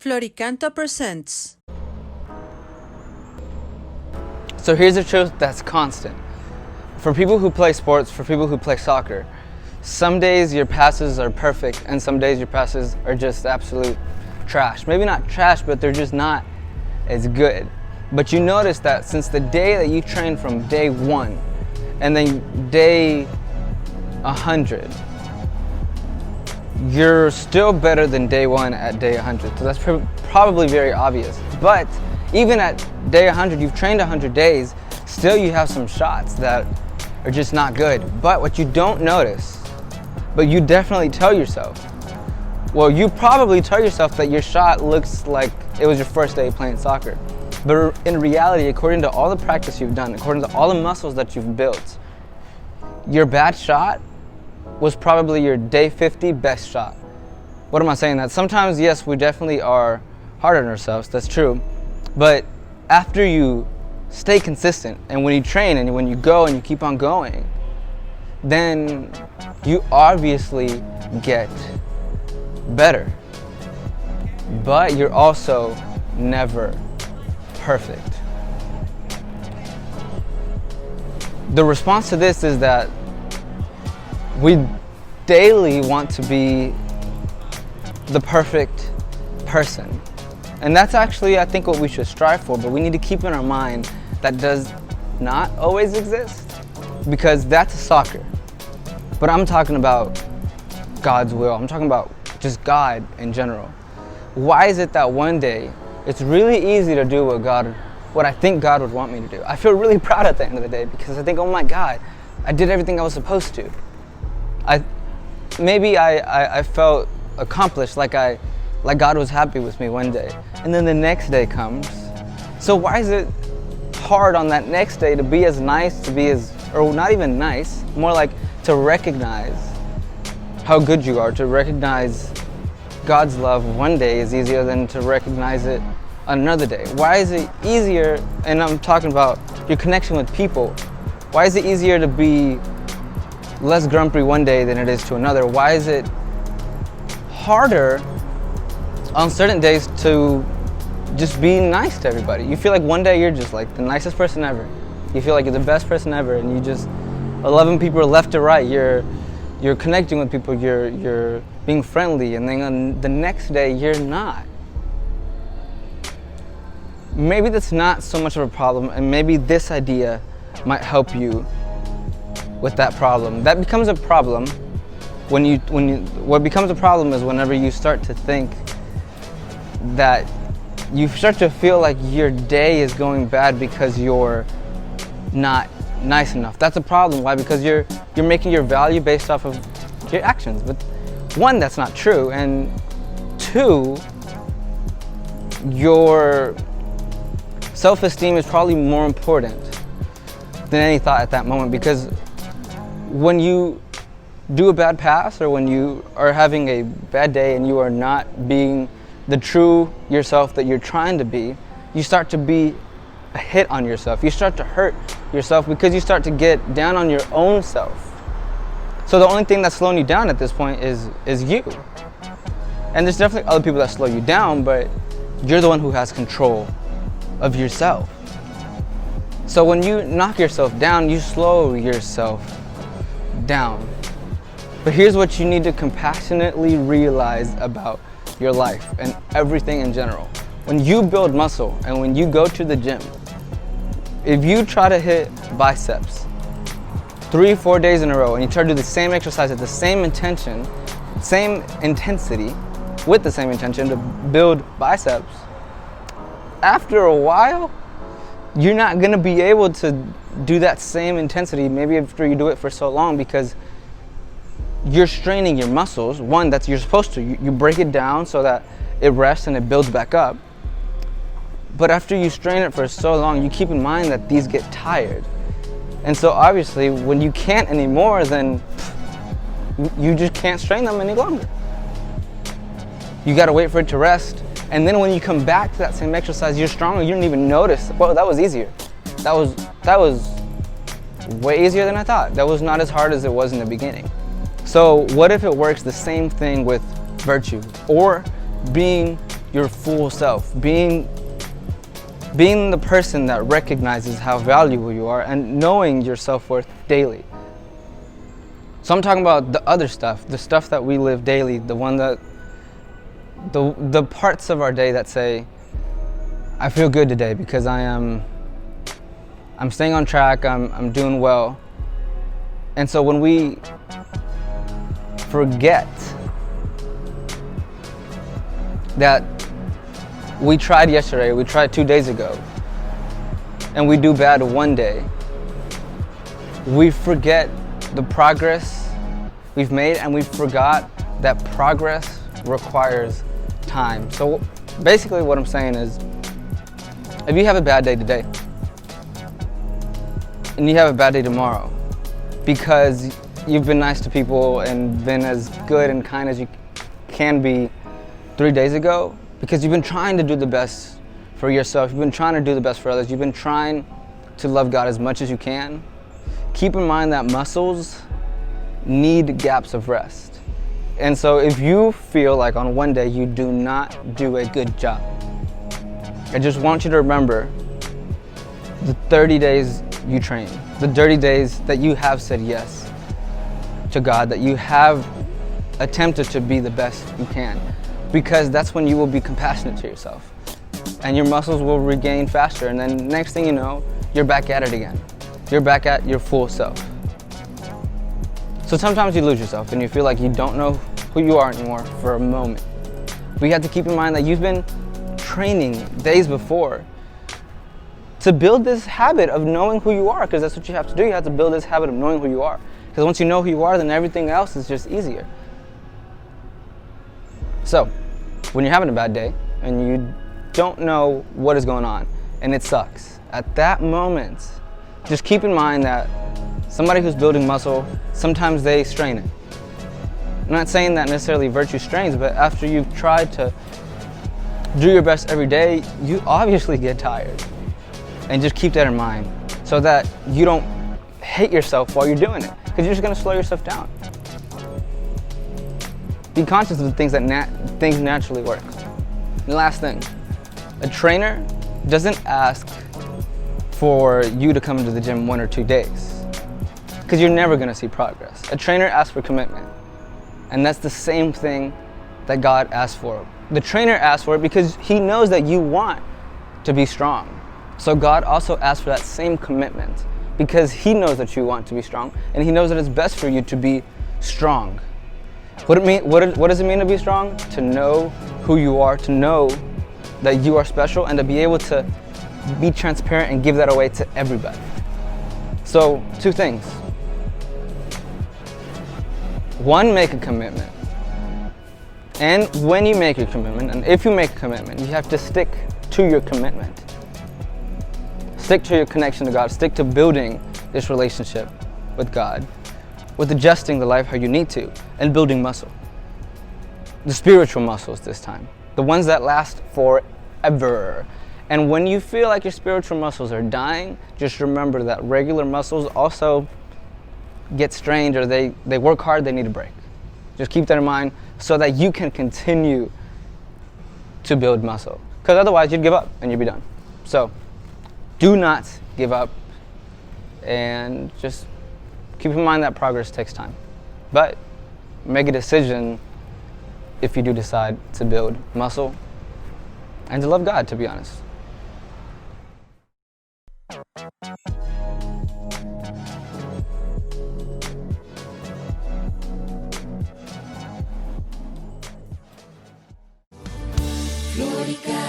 Flor y Canto presents. So here's a truth that's constant. For people who play sports, for people who play soccer, some days your passes are perfect and some days your passes are just absolute trash. Maybe not trash, but they're just not as good. But you notice that since the day that you train from day 1 and then day 100, you're still better than day 1 at day 100. So that's probably very obvious. But even at day 100, you've trained 100 days, still you have some shots that are just not good. But what you don't notice, but you definitely tell yourself, well, you probably tell yourself that your shot looks like it was your first day playing soccer. But in reality, according to all the practice you've done, according to all the muscles that you've built, your bad shot was probably your day 50 best shot. What am I saying? That sometimes, yes, we definitely are hard on ourselves, that's true. But after you stay consistent and when you train and when you go and you keep on going, then you obviously get better. But you're also never perfect. The response to this is that we daily want to be the perfect person. And that's actually, I think, what we should strive for, but we need to keep in our mind that does not always exist, because that's soccer. But I'm talking about God's will. I'm talking about just God in general. Why is it that one day it's really easy to do what I think God would want me to do? I feel really proud at the end of the day because I think, oh my God, I did everything I was supposed to. I felt accomplished, like God was happy with me one day. And then the next day comes. So why is it hard on that next day to be as nice, or not even nice, more like to recognize how good you are, to recognize God's love one day is easier than to recognize it another day? Why is it easier, and I'm talking about your connection with people, why is it easier to be less grumpy one day than it is to another? Why is it harder on certain days to just be nice to everybody? You feel like one day you're just like the nicest person ever. You feel like you're the best person ever, and you just are loving people left to right. You're connecting with people, you're being friendly, and then on the next day you're not. Maybe that's not so much of a problem, and maybe this idea might help you with that problem. That becomes a problem what becomes a problem is whenever you start to think that you start to feel like your day is going bad because you're not nice enough. That's a problem. Why? Because you're making your value based off of your actions. But one, that's not true, and two, your self-esteem is probably more important than any thought at that moment, because when you do a bad pass or when you are having a bad day and you are not being the true yourself that you're trying to be, you start to be a hit on yourself. You start to hurt yourself because you start to get down on your own self. So the only thing that's slowing you down at this point is you. And there's definitely other people that slow you down, but you're the one who has control of yourself. So when you knock yourself down, you slow yourself down. But here's what you need to compassionately realize about your life and everything in general. When you build muscle and when you go to the gym, if you try to hit biceps 3-4 days in a row and you try to do the same exercise at the same intensity, with the same intention to build biceps, after a while, you're not gonna be able to do that same intensity, maybe after you do it for so long, because you're straining your muscles. One, that's you're supposed to. You break it down so that it rests and it builds back up. But after you strain it for so long, you keep in mind that these get tired. And so obviously, when you can't anymore, then you just can't strain them any longer. You gotta wait for it to rest. And then when you come back to that same exercise, you're stronger. You don't even notice, well, that was easier. That was way easier than I thought. That was not as hard as it was in the beginning. So what if it works the same thing with virtue or being your full self, being the person that recognizes how valuable you are and knowing your self-worth daily. So I'm talking about the other stuff, the stuff that we live daily, the one that, the parts of our day that say, I feel good today because I'm staying on track, I'm doing well. And so when we forget that we tried yesterday, we tried 2 days ago, and we do bad one day, we forget the progress we've made, and we forgot that progress requires time. So basically what I'm saying is, if you have a bad day today, and you have a bad day tomorrow, because you've been nice to people and been as good and kind as you can be 3 days ago, because you've been trying to do the best for yourself, you've been trying to do the best for others, you've been trying to love God as much as you can, keep in mind that muscles need gaps of rest. And so if you feel like on one day you do not do a good job, I just want you to remember the 30 days you train, the 30 days that you have said yes to God, that you have attempted to be the best you can, because that's when you will be compassionate to yourself and your muscles will regain faster, and then next thing you know, you're back at it again. You're back at your full self. So sometimes you lose yourself and you feel like you don't know who you are anymore for a moment. But you have to keep in mind that you've been training days before to build this habit of knowing who you are, because that's what you have to do. You have to build this habit of knowing who you are. Because once you know who you are, then everything else is just easier. So, when you're having a bad day and you don't know what is going on and it sucks, at that moment, just keep in mind that somebody who's building muscle, sometimes they strain it. I'm not saying that necessarily virtue strains, but after you've tried to do your best every day, you obviously get tired. And just keep that in mind so that you don't hate yourself while you're doing it, because you're just going to slow yourself down. Be conscious of the things that things naturally work. And the last thing, a trainer doesn't ask for you to come into the gym 1 or 2 days, because you're never going to see progress. A trainer asks for commitment, and that's the same thing that God asks for. The trainer asks for it because he knows that you want to be strong. So God also asks for that same commitment because he knows that you want to be strong, and he knows that it's best for you to be strong. What does it mean to be strong? To know who you are, to know that you are special, and to be able to be transparent and give that away to everybody. So 2 things. 1, make a commitment. And when you make your commitment, and if you make a commitment, you have to stick to your commitment. Stick to your connection to God. Stick to building this relationship with God, with adjusting the life how you need to, and building muscle. The spiritual muscles this time. The ones that last forever. And when you feel like your spiritual muscles are dying, just remember that regular muscles also get strained, or they work hard, they need a break. Just keep that in mind so that you can continue to build muscle. Because otherwise you'd give up and you'd be done. So do not give up, and just keep in mind that progress takes time. But make a decision if you do decide to build muscle and to love God, to be honest. Flor y Canto.